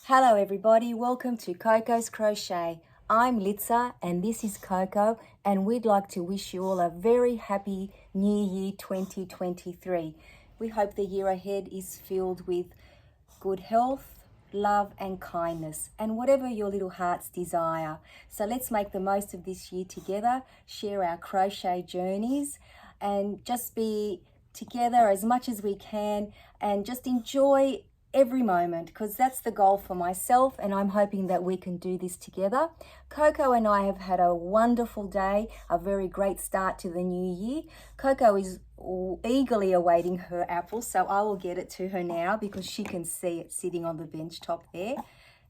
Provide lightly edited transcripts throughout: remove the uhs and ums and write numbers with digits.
Hello everybody, welcome to Coco's Crochet. I'm Litza and this is Coco, and we'd like to wish you all a very happy New Year 2023. We hope the year ahead is filled with good health, love and kindness, and whatever your little hearts desire. So let's make the most of this year together, share our crochet journeys and just be together as much as we can and just enjoy every moment, because that's the goal for myself, and I'm hoping that we can do this together. Coco and I have had a wonderful day, a very great start to the new year. Coco is eagerly awaiting her apple, so I will get it to her now because she can see it sitting on the bench top there.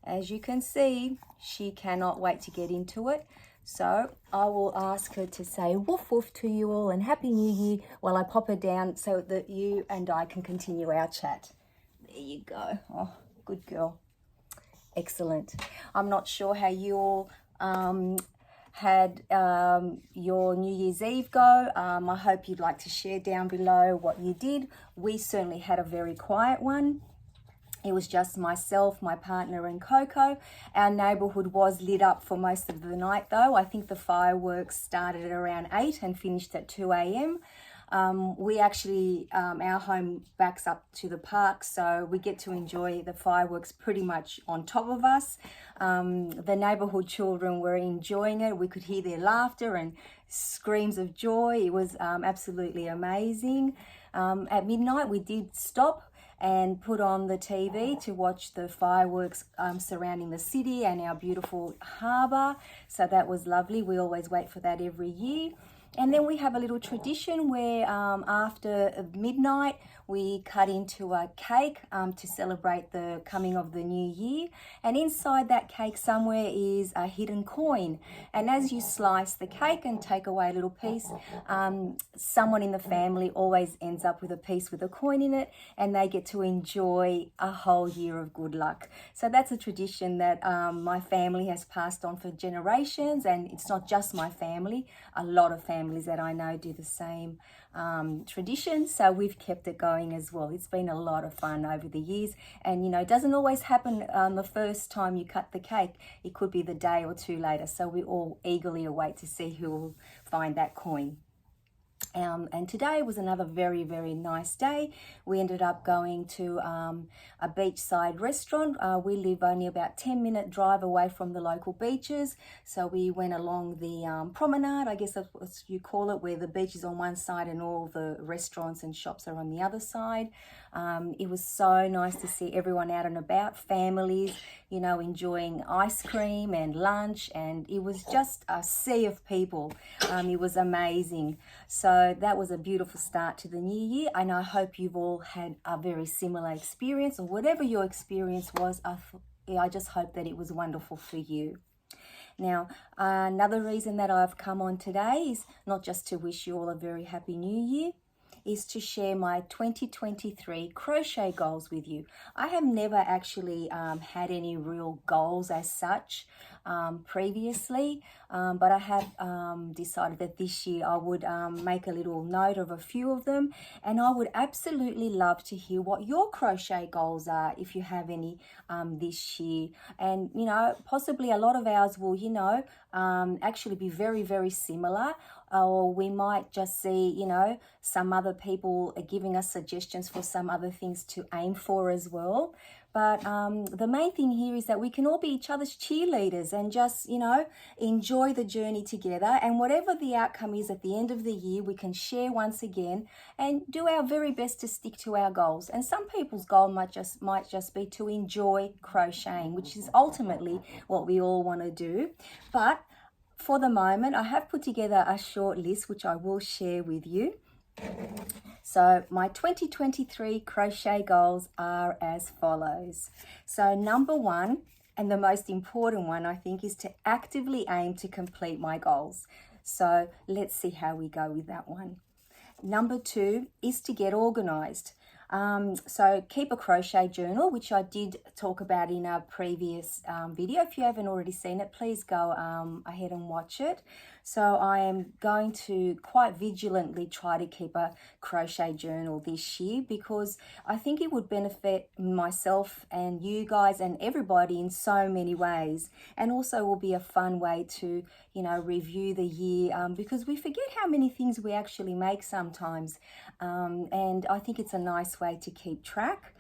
As you can see, she cannot wait to get into it. So I will ask her to say woof woof to you all and Happy New Year while I pop her down so that you and I can continue our chat. There you go. Oh, good girl. Excellent. I'm not sure how you all had your New Year's Eve go. I hope you'd like to share down below what you did. We certainly had a very quiet one. It was just myself, my partner and Coco. Our neighbourhood was lit up for most of the night though. I think the fireworks started at around 8 and finished at 2 a.m. We actually, our home backs up to the park, so we get to enjoy the fireworks pretty much on top of us. The neighbourhood children were enjoying it. We could hear their laughter and screams of joy. It was absolutely amazing. At midnight, we did stop and put on the TV to watch the fireworks surrounding the city and our beautiful harbour. So that was lovely. We always wait for that every year. And then we have a little tradition where after midnight, we cut into a cake to celebrate the coming of the new year. And inside that cake somewhere is a hidden coin. And as you slice the cake and take away a little piece, someone in the family always ends up with a piece with a coin in it, and they get to enjoy a whole year of good luck. So that's a tradition that my family has passed on for generations, and it's not just my family. A lot of families that I know do the same tradition, so we've kept it going as well. It's been a lot of fun over the years, and you know, it doesn't always happen the first time you cut the cake. It could be the day or two later, so we all eagerly await to see who will find that coin. And today was another very, very nice day. We ended up going to a beachside restaurant. We live only about 10-minute drive away from the local beaches. So we went along the promenade, I guess that's what you call it, where the beach is on one side and all the restaurants and shops are on the other side. It was so nice to see everyone out and about, families, you know, enjoying ice cream and lunch, and it was just a sea of people. It was amazing. So that was a beautiful start to the new year, and I hope you've all had a very similar experience, or whatever your experience was. I just hope that it was wonderful for you. Now, another reason that I've come on today is not just to wish you all a very happy new year, is to share my 2023 crochet goals with you. I have never actually had any real goals as such previously, but I have decided that this year I would make a little note of a few of them, and I would absolutely love to hear what your crochet goals are, if you have any this year. And you know, possibly a lot of ours will, you know, actually be very, very similar, or we might just see, you know, some other people are giving us suggestions for some other things to aim for as well. But the main thing here is that we can all be each other's cheerleaders and just, you know, enjoy the journey together. And whatever the outcome is at the end of the year, we can share once again and do our very best to stick to our goals. And some people's goal might just be to enjoy crocheting, which is ultimately what we all want to do. But for the moment, I have put together a short list which I will share with you. So my 2023 crochet goals are as follows. So number one, and the most important one, I think, is to actively aim to complete my goals. So let's see how we go with that one. Number two is to get organized. So keep a crochet journal, which I did talk about in a previous video. If you haven't already seen it, please go ahead and watch it. So I am going to quite vigilantly try to keep a crochet journal this year, because I think it would benefit myself and you guys and everybody in so many ways, and also will be a fun way to, you know, review the year, because we forget how many things we actually make sometimes, and I think it's a nice way to keep track.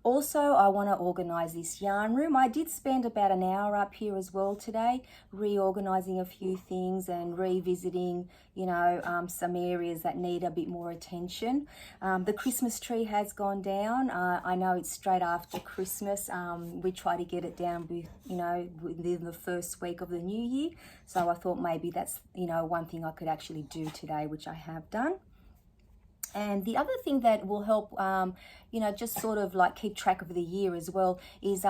Also, I want to organize this yarn room. I did spend about an hour up here as well today, reorganizing a few things and revisiting, you know, some areas that need a bit more attention. The Christmas tree has gone down. I know it's straight after Christmas. We try to get it down, you know, within the first week of the new year. So I thought maybe that's, you know, one thing I could actually do today, which I have done. And the other thing that will help, you know, just sort of like keep track of the year as well, is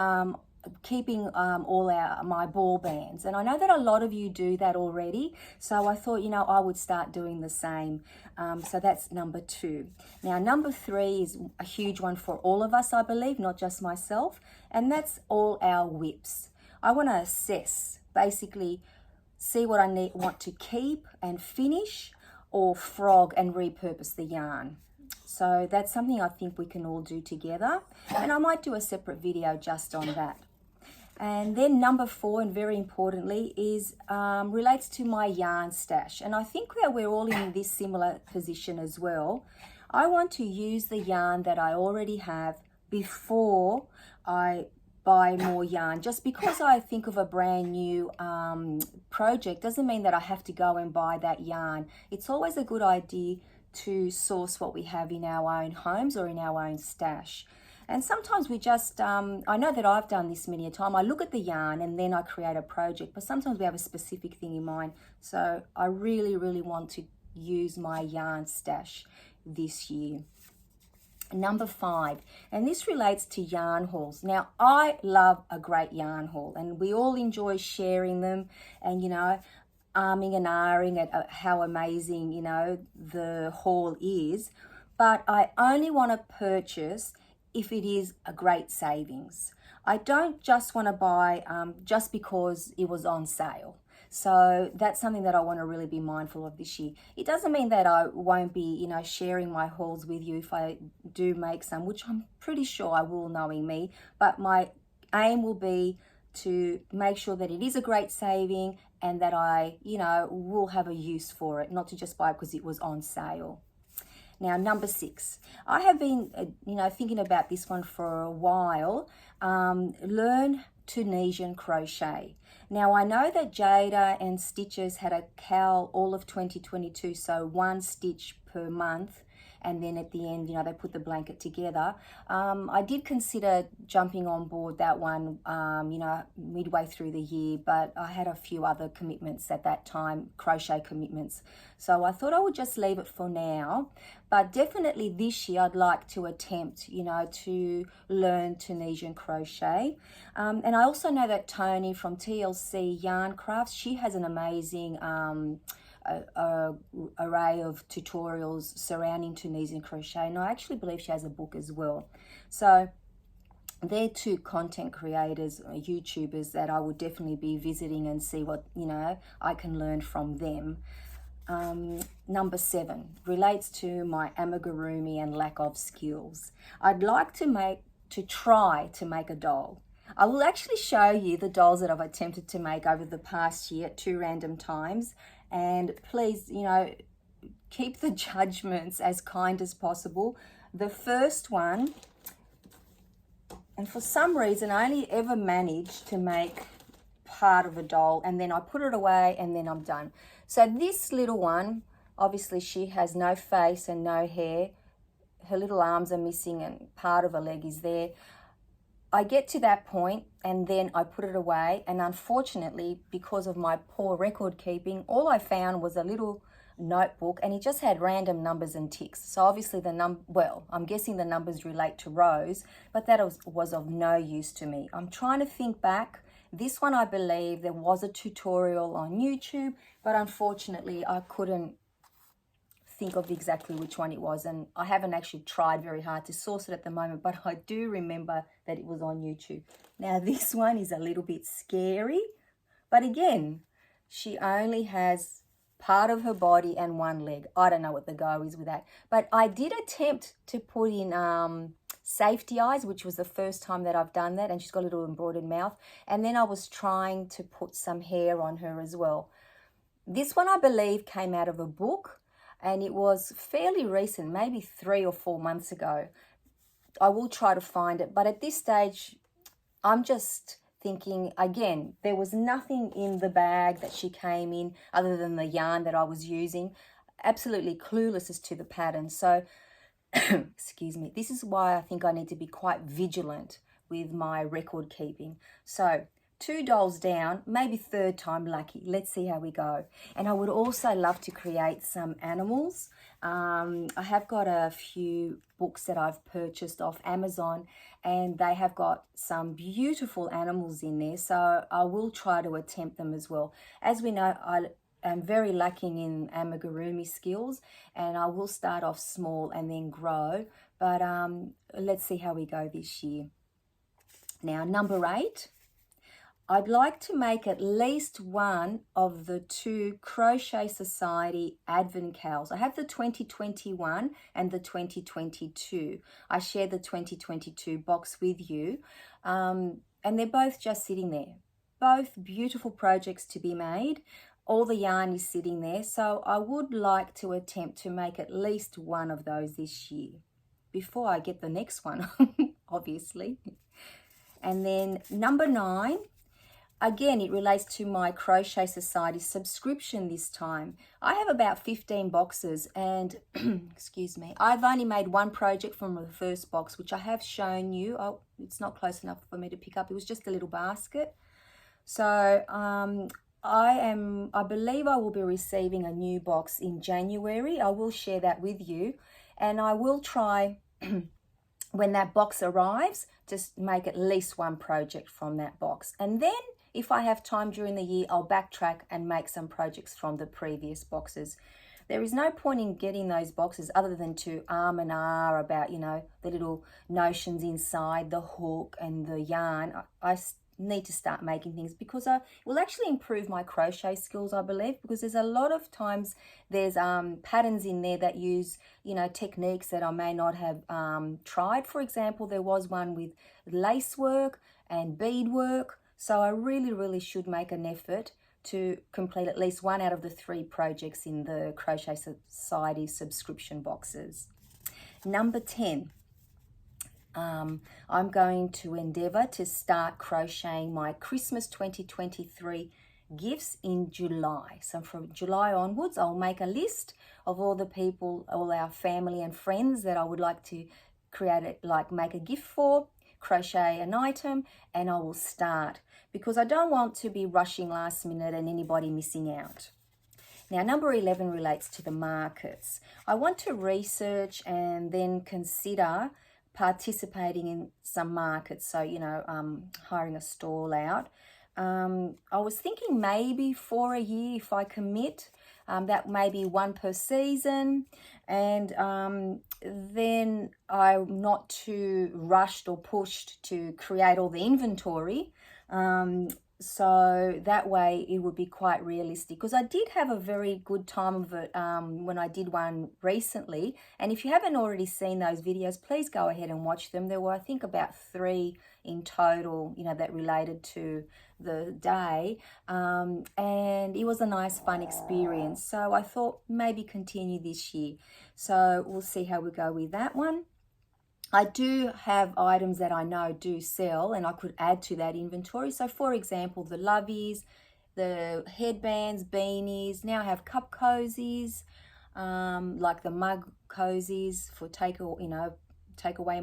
keeping all my ball bands. And I know that a lot of you do that already, so I thought, you know, I would start doing the same. So that's number 2. Now, number 3 is a huge one for all of us, I believe, not just myself, and that's all our whips. I want to assess, basically see what I want to keep and finish, or frog and repurpose the yarn. So that's something I think we can all do together, and I might do a separate video just on that. And then number 4, and very importantly, is relates to my yarn stash, and I think that we're all in this similar position as well. I want to use the yarn that I already have before I buy more yarn. Just because I think of a brand new project doesn't mean that I have to go and buy that yarn. It's always a good idea to source what we have in our own homes or in our own stash. And sometimes we just, I know that I've done this many a time, I look at the yarn and then I create a project, but sometimes we have a specific thing in mind. So I really, really want to use my yarn stash this year. Number 5, and this relates to yarn hauls. Now, I love a great yarn haul, and we all enjoy sharing them and, you know, arming and ahhing at how amazing, you know, the haul is. But I only want to purchase if it is a great savings. I don't just want to buy just because it was on sale. So that's something that I want to really be mindful of this year. It doesn't mean that I won't be, you know, sharing my hauls with you if I do make some, which I'm pretty sure I will, knowing me. But my aim will be to make sure that it is a great saving and that I, you know, will have a use for it, not to just buy it because it was on sale. Now, number 6, I have been, you know, thinking about this one for a while. Learn Tunisian crochet. Now, I know that Jada and Stitches had a cowl all of 2022, so 1 stitch per month, and then at the end, you know, they put the blanket together. I did consider jumping on board that one, you know, midway through the year, but I had a few other commitments at that time, crochet commitments. So I thought I would just leave it for now. But definitely this year, I'd like to attempt, you know, to learn Tunisian crochet. And I also know that Tony from TLC Yarn Crafts, she has an amazing array of tutorials surrounding Tunisian crochet, and I actually believe she has a book as well. So they're 2 content creators, YouTubers, that I would definitely be visiting and see what, you know, I can learn from them. Number 7 relates to my amigurumi and lack of skills. I'd like to try to make a doll. I will actually show you the dolls that I've attempted to make over the past year at 2 random times. And please, you know, keep the judgments as kind as possible. The first one, and for some reason, I only ever managed to make part of a doll, and then I put it away and then I'm done. So this little one, obviously she has no face and no hair. Her little arms are missing and part of her leg is there. I get to that point and then I put it away, and unfortunately, because of my poor record keeping, all I found was a little notebook and it just had random numbers and ticks. So obviously I'm guessing the numbers relate to rows, but that was of no use to me. I'm trying to think back. This one, I believe there was a tutorial on YouTube, but unfortunately I couldn't think of exactly which one it was, and I haven't actually tried very hard to source it at the moment, but I do remember that it was on YouTube. Now this one is a little bit scary, but again, she only has part of her body and one leg. I don't know what the go is with that. But I did attempt to put in safety eyes, which was the first time that I've done that. And she's got a little embroidered mouth. And then I was trying to put some hair on her as well. This one, I believe, came out of a book. And it was fairly recent, maybe 3 or 4 months ago. I will try to find it. But at this stage, I'm just thinking, again, there was nothing in the bag that she came in other than the yarn that I was using. Absolutely clueless as to the pattern. So, excuse me, this is why I think I need to be quite vigilant with my record keeping. So, 2 dolls down, maybe third time lucky. Let's see how we go. And I would also love to create some animals. I have got a few books that I've purchased off Amazon, and they have got some beautiful animals in there. So I will try to attempt them as well. As we know, I am very lacking in amigurumi skills, and I will start off small and then grow. But let's see how we go this year. Now, number 8. I'd like to make at least one of the 2 Crochet Society Advent Cals. I have the 2021 and the 2022. I share the 2022 box with you. And they're both just sitting there. Both beautiful projects to be made. All the yarn is sitting there. So I would like to attempt to make at least one of those this year. Before I get the next one, obviously. And then number 9. Again, it relates to my Crochet Society subscription this time. I have about 15 boxes and, excuse me, I've only made one project from the first box, which I have shown you. Oh, it's not close enough for me to pick up. It was just a little basket. So I believe I will be receiving a new box in January. I will share that with you. And I will try, when that box arrives, just make at least one project from that box. And then, if I have time during the year, I'll backtrack and make some projects from the previous boxes. There is no point in getting those boxes other than to and about, you know, the little notions inside, the hook and the yarn. I need to start making things because it will actually improve my crochet skills, I believe, because there's a lot of times there's patterns in there that use, you know, techniques that I may not have tried. For example, there was one with lace work and bead work. So I really should make an effort to complete at least one out of the 3 projects in the Crochet Society subscription boxes. Number 10, I'm going to endeavour to start crocheting my Christmas 2023 gifts in July. So from July onwards, I'll make a list of all the people, all our family and friends that I would like to make a gift for, crochet an item, and I will start because I don't want to be rushing last minute and anybody missing out. Now, number 11 relates to the markets. I want to research and then consider participating in some markets. So, you know, hiring a stall out. I was thinking maybe for a year if I commit, that may be 1 per season, and then I'm not too rushed or pushed to create all the inventory. So that way it would be quite realistic, because I did have a very good time of it when I did one recently. And if you haven't already seen those videos, please go ahead and watch them. There were, I think, about 3 in total, you know, that related to the day. And it was a nice, fun experience. So I thought maybe continue this year. So we'll see how we go with that one. I do have items that I know do sell and I could add to that inventory. So for example, the loveys, the headbands, beanies. Now I have cup cozies, like the mug cozies for takeaway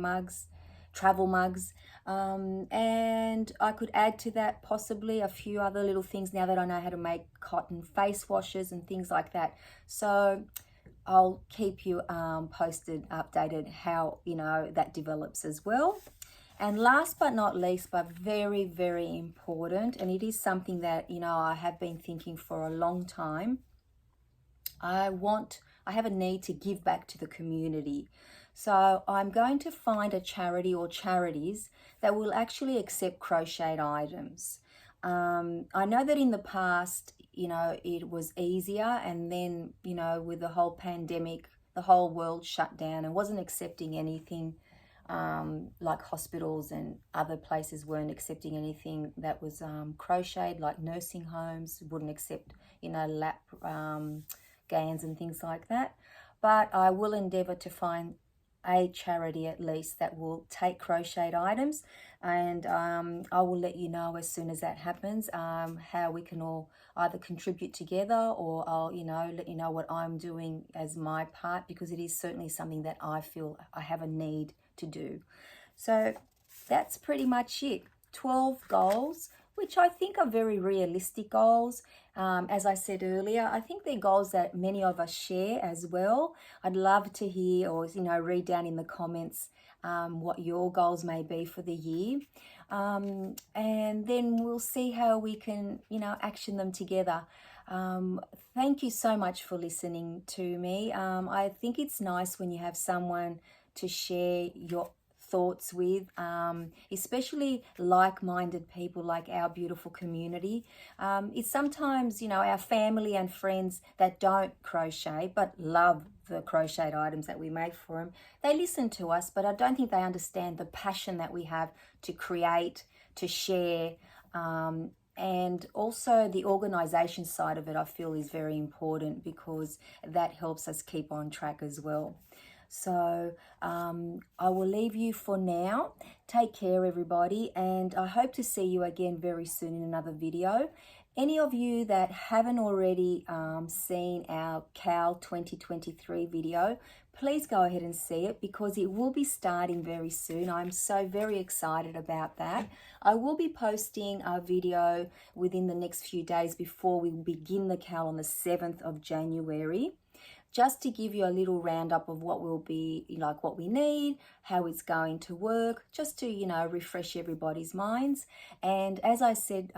mugs, travel mugs. And I could add to that possibly a few other little things now that I know how to make cotton face washes and things like that. So I'll keep you updated how, you know, that develops as well. And last but not least, but very, very important, and it is something that, you know, I have been thinking for a long time. I have a need to give back to the community. So I'm going to find a charity or charities that will actually accept crocheted items. I know that in the past, you know, it was easier, and then, you know, with the whole pandemic, the whole world shut down and wasn't accepting anything, like hospitals and other places weren't accepting anything that was crocheted, like nursing homes wouldn't accept, you know, lap gowns and things like that. But I will endeavour to find a charity at least that will take crocheted items, and I will let you know as soon as that happens, how we can all either contribute together, or I'll, you know, let you know what I'm doing as my part, because it is certainly something that I feel I have a need to do. So that's pretty much it. 12 goals, which I think are very realistic goals. As I said earlier, I think they're goals that many of us share as well. I'd love to hear, or, you know, read down in the comments what your goals may be for the year. And then we'll see how we can, you know, action them together. Thank you so much for listening to me. I think it's nice when you have someone to share your thoughts with, especially like-minded people like our beautiful community. It's sometimes, you know, our family and friends that don't crochet but love the crocheted items that we make for them. They listen to us, but I don't think they understand the passion that we have to create, to share, and also the organisation side of it, I feel, is very important, because that helps us keep on track as well. So I will leave you for now. Take care, everybody, and I hope to see you again very soon in another video. Any of you that haven't already seen our CAL 2023 video, please go ahead and see it, because it will be starting very soon. I'm so very excited about that. I will be posting a video within the next few days before we begin the CAL on the 7th of January. Just to give you a little roundup of what will be, like, what we need, how it's going to work, just to, you know, refresh everybody's minds. And as I said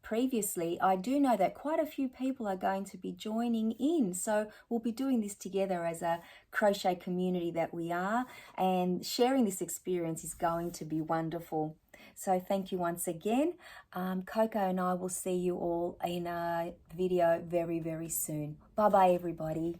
previously, I do know that quite a few people are going to be joining in. So we'll be doing this together as a crochet community that we are, and sharing this experience is going to be wonderful. So thank you once again. Coco and I will see you all in a video very, very soon. Bye-bye, everybody.